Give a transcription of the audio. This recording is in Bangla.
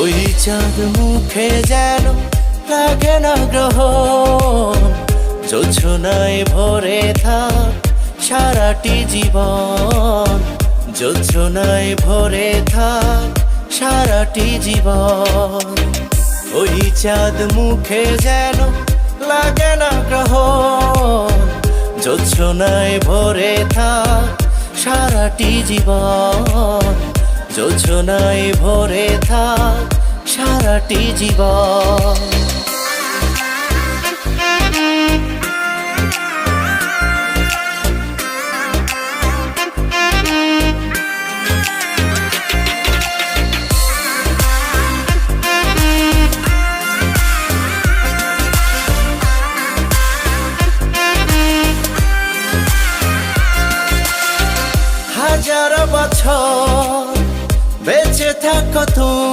ওই চাঁদ মুখে যেন লাগে না গ্রহণ, জোছনায় ভরে থাক সারাটি জীবন, জোছনায় ভরে থাক সারাটি জীবন। ওই চাঁদ মুখে যেন লাগে না গ্রহণ, জোছনায় ভরে থাক সারাটি জীবন, জোছনায় ভরে থাক সারাটি জীবন। হাজার বছর বেঁচে থাকো তুমি,